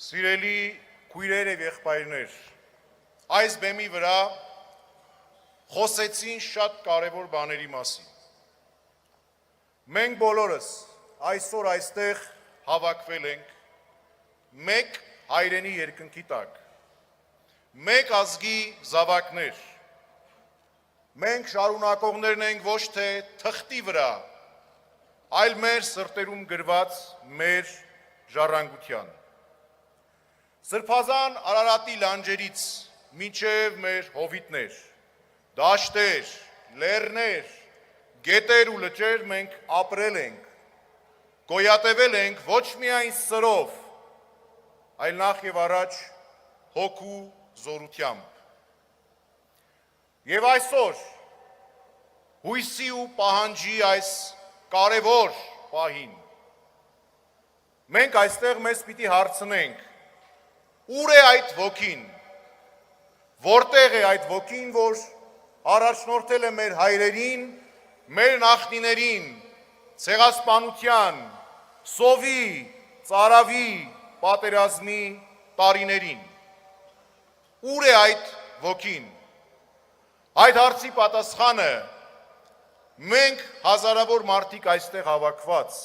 Սիրելի քույրեր եւ եղբայրներ, այս բեմի վրա խոսեցին շատ կարևոր բաների մասին։ Մենք բոլորս այսօր այստեղ հավաքվել ենք մեկ հայրենի երկնքի տակ, մեկ ազգի զավակներ։ Մենք շարունակողներն ենք ոչ թե թղթի վրա, այլ մեր սրտերում գրված մեր ժառանգության։ Սրբազան Արարատի լանջերից մինչև մեր հովիտներ, դաշտեր, լեռներ, գետեր ու լճեր մենք ապրել ենք, գոյատևել ենք ոչ միայն սրով, այլ նախ եւ առաջ հոգու զորությամբ։ Եվ այսօր հույսի ու պահանջի այս կարևոր պահին մենք այստեղ մեզ պիտի հարցնենք. ուր է այդ ոգին, որտեղ է այդ ոգին, որ առաջնորդել է մեր հայրերին, մեր նախնիներին, ցեղասպանության, սովի, ծարավի, պատերազմի տարիներին։ Ուր է այդ ոգին։ Այդ հարցի պատասխանը մենք հազարավոր մարդիկ այստեղ հավաքված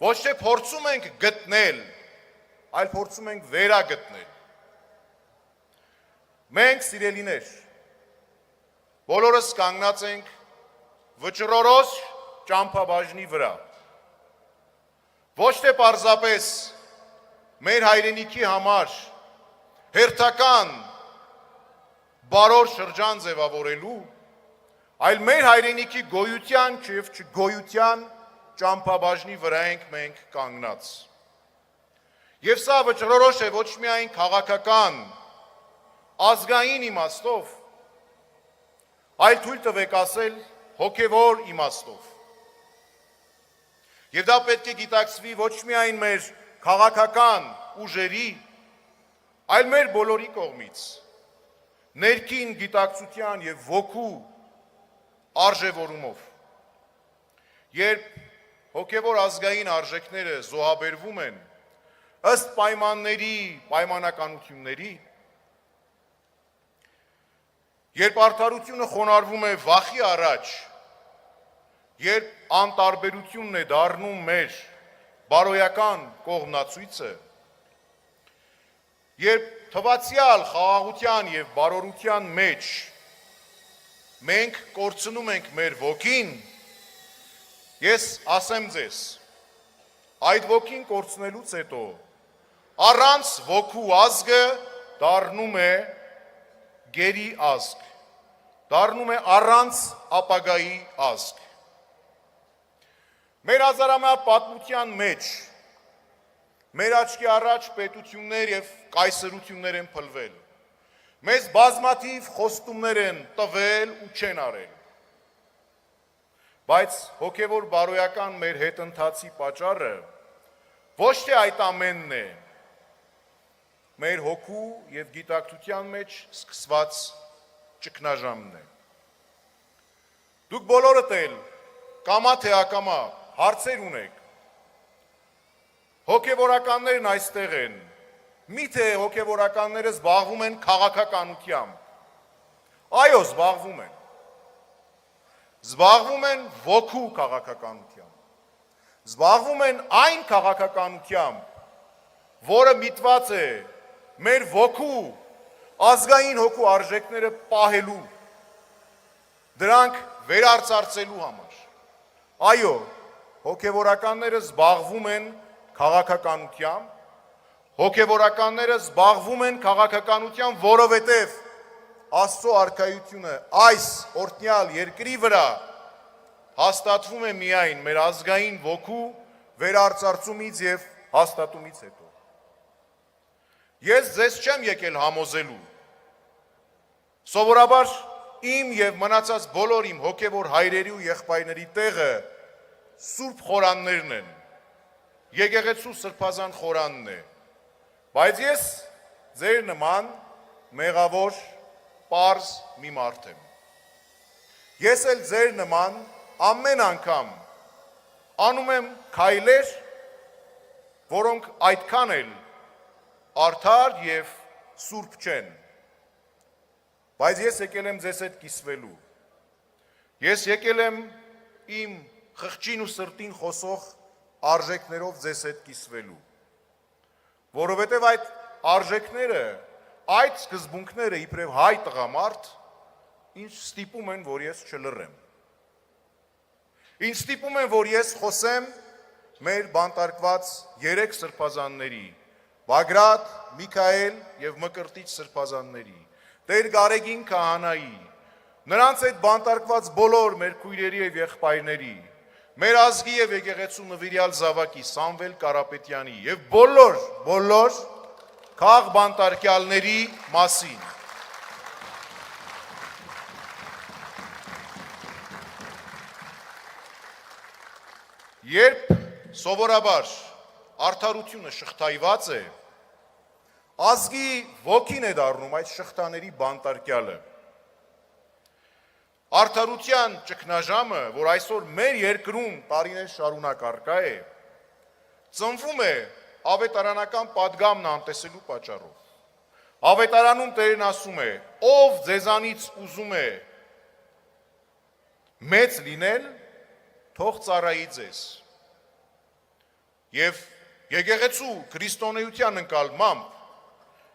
ոչ թե փորձում ենք գտնել, այլ փորձում ենք վերագտնել։ Մենք, սիրելիներ, բոլորս կանգնած ենք վճռորոշ ճամփաբաժնի վրա։ Ոչ թե պարզապես մեր հայրենիքի համար հերթական բարոր շրջան ձևավորելու, այլ մեր հայրենիքի գոյության եւ չգոյության ճամփաբաժնի վրա ենք մենք կանգնած։ Եվ սա վճռորոշ է ոչ միայն քաղաքական, ազգային իմաստով, այլ թույլ տվեք ասել հոգևոր իմաստով։ Եվ դա պետք է գիտակցվի ոչ միայն մեր քաղաքական ուժերի, այլ մեր բոլորի կողմից, ներքին գիտակցության եւ ոգու արժևորումով։ Երբ հոգևոր ազգային արժեքները զոհաբերվում են ըստ պայմանների, պայմանականությունների, երբ արդարությունը խոնարհվում է վախի առաջ, երբ անտարբերությունն է դառնում մեր բարոյական կողմնացույցը, երբ թվացյալ խաղաղության եւ բարօրության մեջ մենք կորցնում ենք մեր ոգին, ես ասեմ ձեզ, այդ ոգին կորցնելուց հետո առանց ոգու ազգը դառնում է գերի ազգ, դառնում է առանց ապագայի ազգ։ Մեր հազարամյա պատմության մեջ մեր աչքի առաջ պետություններ եւ կայսրություններ են փլվել, մեզ բազմաթիվ խոստումներ են տվել ու չեն արել, բայց հոգևոր բարոյական մեր հետընթացի պատճառը ոչ թե այդ ամենն է, մեր հոգու եւ գիտակցության մեջ սկսված ճգնաժամն է։ Դուք բոլորդ էլ կամա թե ակամա հարցեր ունեք։ Հոգևորականներն այստեղ են։ Միթե հոգևորականները զբաղվում են քաղաքականությամբ։ Այո, զբաղվում են։ Զբաղվում են ոգու քաղաքականությամբ։ Զբաղվում են այն քաղաքականությամբ, որը միտված է մեր ոգու, ազգային հոգու արժեքները պահելու, դրանք վերարծարծելու համար։ Այո, հոգևորականները զբաղվում են քաղաքականությամբ, հոգևորականները զբաղվում են քաղաքականությամբ, որովհետև Աստծո արքայությունը այս օրհնյալ երկրի վրա հաստատվում է միայն մեր ազգային ոգու վերարծարծումից եւ հաստատումից հետո։ Ես ձեզ չեմ եկել համոզելու։ Սովորաբար իմ եւ մնացած բոլոր իմ հոգևոր հայրերի ու եղբայրների տեղը սուրբ խորաններն են։ Եկեղեցու սրբազան խորանն է։ Բայց ես ձեր նման մեղավոր պարզ մի մարդ եմ։ Ես էլ ձեր նման ամեն անգամ անում եմ քայլեր, որոնք այդքան էլ արդար եւ սուրբ չեն։ Բայց ես եկել եմ ձեզ հետ կիսվելու։ Ես եկել եմ իմ խղճին ու սրտին խոսող արժեքներով ձեզ հետ կիսվելու։ Որովհետև այդ արժեքները, այդ սկզբունքները իբրև հայ տղամարդ ինձ ստիպում են, որ ես չլռեմ։ Ինձ ստիպում են, որ ես խոսեմ մեր բանտարկված 3 սրբազանների, Բագրատ, Միքայել եւ Մկրտիչ սրբազանների, Տեր Գարեգին քահանայի, նրանց այդ բանտարկված բոլոր մեր քույրերի եւ եղբայրների, մեր ազգի եւ եկեղեցու նվիրյալ զավակի Սամվել Կարապետյանի եւ բոլոր քաղ բանտարկյալների մասին։ Երբ սովորաբար արդարությունը շղթայված է, ազգի ոգին է դառնում այդ շղթաների բանտարկյալը։ Արդարության ճգնաժամը, որ այսօր մեր երկրում տարիներ շարունակ առկա է, ծնվում է ավետարանական պատգամն անտեսելու պատճառով։ Ավետարանում Տերն ասում է. ով ձեզանից ուզում է մեծ լինել, թող ծառայի ձեզ։ Եվ եկեղեցու քրիստոնեության ընկալմամբ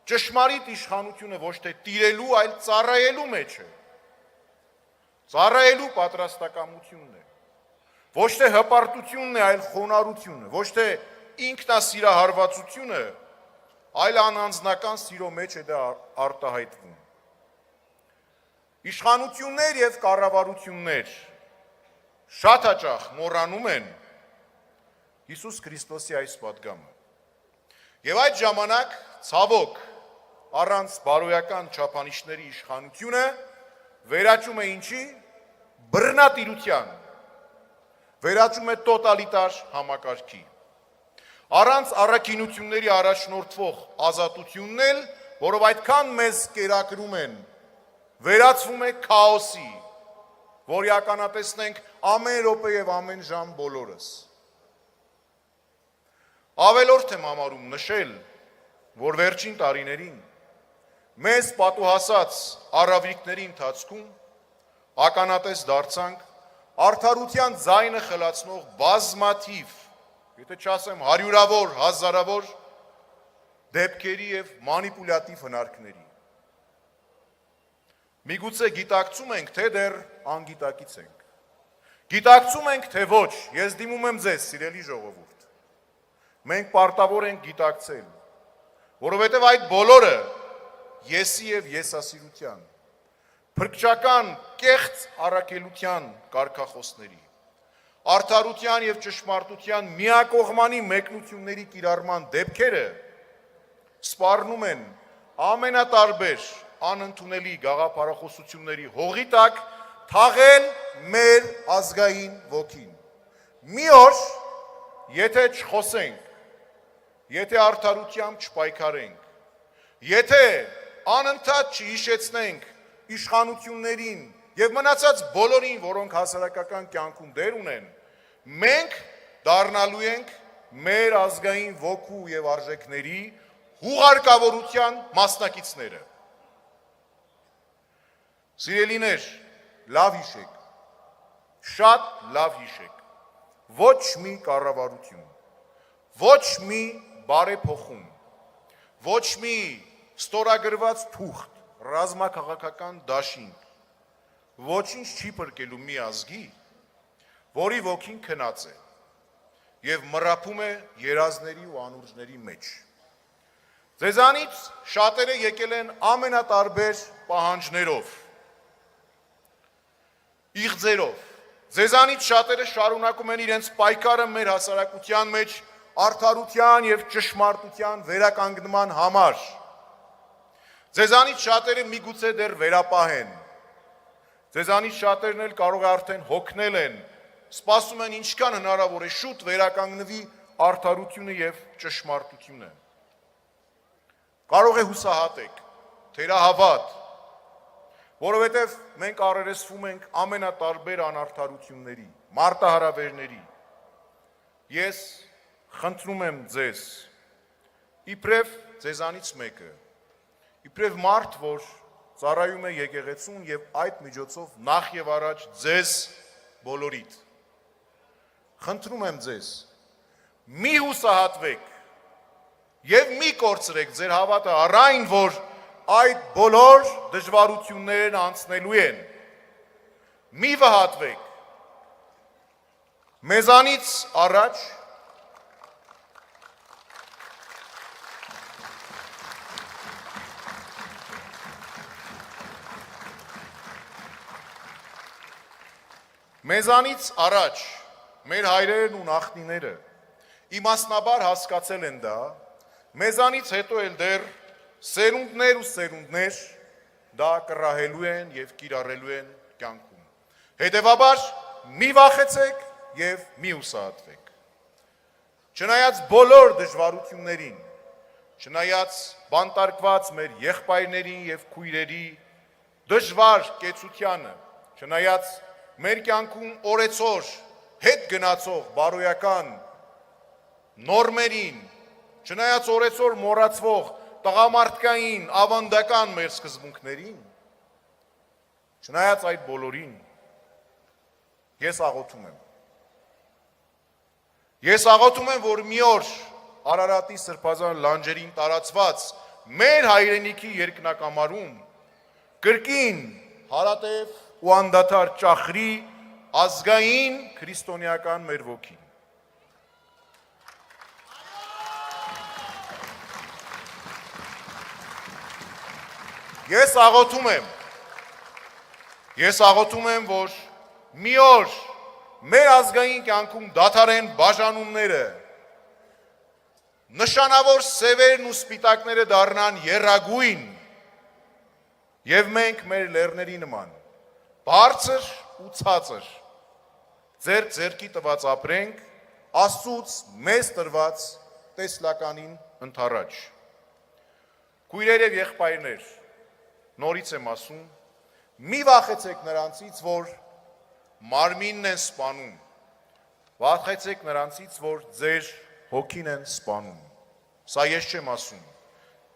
ճշմարիտ իշխանությունը ոչ թե տիրելու, այլ ծառայելու մեջ է։ Ծառայելու պատրաստակամությունն է։ Ոչ թե հպարտությունն է, այլ խոնարհությունը, ոչ թե ինքնասիրահարվածությունը, այլ անանձնական սիրո մեջ է դա արտահայտվում։ Իշխանություններ եւ կառավարություններ շատ հաճախ մոռանում են Հիսուս Քրիստոսի այս պատգամը։ Եվ այդ ժամանակ ցավոք առանց բարոյական չափանիշների իշխանությունը վերաճում է ինչի? Բռնատիրության, վերաճում է տոտալիտար համակարգի։ Առանց առաքինությունների առաջնորդվող ազատությունն էլ, որով այդքան մեզ կերակրում են, վերածվում է քաոսի, որ ականատեսնենք ամեն րոպե եւ ամեն ժամ բոլորս։ Ավելորդ եմ համարում նշել, որ վերջին տարիներին մեզ պատուհասած առավիկների ընթացքում ականատես դարձանք արդարության ձայնը խլացնող բազմաթիվ, եթե չասեմ հարյուրավոր, հազարավոր դեպքերի եւ մանիպուլյատիվ հնարքների։ Միգուցե գիտակցում ենք, թե դեռ անգիտակից ենք։ Գիտակցում ենք, թե ոչ, ես դիմում եմ ձեզ, սիրելի ժողովուրդ։ Մենք պարտավոր ենք գիտակցել, որովհետև այդ բոլորը եսի եւ եսասիրության, փրկչական կեղծ առաքելության կարգախոսների, արդարության եւ ճշմարտության միակողմանի մեկնությունների կիրառման դեպքերը սպառնում են ամենատարբեր անընդունելի գաղափարախոսությունների հողի տակ թաղել մեր ազգային ոգին։ Մի օր, եթե չխոսենք, եթե արդարությամբ չպայքարենք, եթե անընդհատ չհիշեցնենք իշխանություններին եւ մնացած բոլորին, որոնք հասարակական կյանքում դեր ունեն, մենք դառնալու ենք մեր ազգային ոգու եւ արժեքների հուղարկավորության մասնակիցները։ Սիրելիներ, լավ հիշեք, շատ լավ հիշեք, ոչ մի կառավարություն, ոչ մի բարեփոխում, ոչ մի ստորագրված թուղթ, ռազմաքաղաքական դաշինք, ոչինչ չի փրկելու մի ազգի, որի ոգին քնած է եւ մռապում է երազների ու անուրջների մեջ։ Ձեզանից շատերը եկել են ամենատարբեր պահանջներով, իղձերով։ Ձեզանից շատերը շարունակում են իրենց պայքարը մեր հասարակության մեջ արդարության եւ ճշմարտության վերականգնման համար։ Ձեզանից շատերը միգուցե դեռ վերապահ են։ Ձեզանից շատերն էլ կարող է արդեն հոգնել են, սպասում են ինչքան հնարավոր է շուտ վերականգնվի արդարությունը եւ ճշմարտությունը։ Կարող է հուսահատ եք, թերահավատ, որովհետև մենք առերեսվում ենք ամենատարբեր անարդարությունների, մարտահրավերների։ Ես խնդրում եմ ձեզ, իբրև ձեզանից մեկը, իբրև մարդ, որ ծառայում է եկեղեցուն եւ այդ միջոցով նախ եւ առաջ ձեզ բոլորիդ։ Խնդրում եմ ձեզ, մի հուսահատվեք եւ մի կորցրեք ձեր հավատը առ այն, որ այդ բոլոր դժվարություններն անցնելու են։ Մի վհատվեք։ Մեզանից առաջ մեր հայրերն ու նախնիները իմաստնաբար հասկացել են դա, մեզանից հետո էլ դեռ սերունդներ ու սերունդներ դա կռահելու են եւ կիրառելու են կյանքում։ Հետևաբար մի վախեցեք եւ մի հուսահատվեք։ Չնայած բոլոր դժվարություններին, չնայած բանտարկված մեր եղբայրներին եւ քույրերի դժվար կեցությանը, չնայած մեր կյանքում օրեցօր հետ գնացող բարոյական նորմերին, չնայած օրեցօր մոռացվող տղամարդկային ավանդական մեր սկզբունքներին, չնայած այդ բոլորին, ես աղոթում եմ։ Ես աղոթում եմ, որ մի օր Արարատի սրբազան լանջերին տարածված մեր հայրենիքի երկնակամարում կրկին հարատև ու անդադար ճախրի ազգային քրիստոնեական մեր ոգին։ Ես աղոթում եմ, որ մի օր մեր ազգային կյանքում դադարեն բաժանումները, նշանավոր սևերն ու սպիտակները դառնան եռագույն, եւ մենք մեր լեռների նման բարձր ու ցածր ձեր ձեռքի տված ապրենք Աստծուց մեզ տրված տեսլականին ընդառաջ։ Քույրեր եւ եղբայրներ, նորից եմ ասում, մի վախեցեք նրանցից, որ մարմինն են սպանում, վախեցեք նրանցից, որ ձեր հոգին են սպանում։ Սա ես չեմ ասում,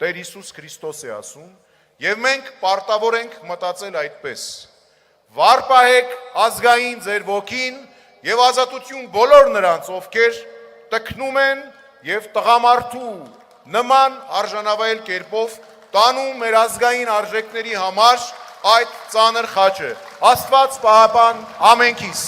Տեր Հիսուս Քրիստոս է ասում, եւ մենք պարտավոր ենք մտածել այդպես։ Վար պահեք ազգային ձեր ոգին եւ ազատություն բոլոր նրանց, ովքեր տքնում են եւ տղամարդու նման արժանավայել կերպով տանում մեր ազգային արժեքների համար այդ ծանր խաչը։ Աստված պահապան ամենքիս։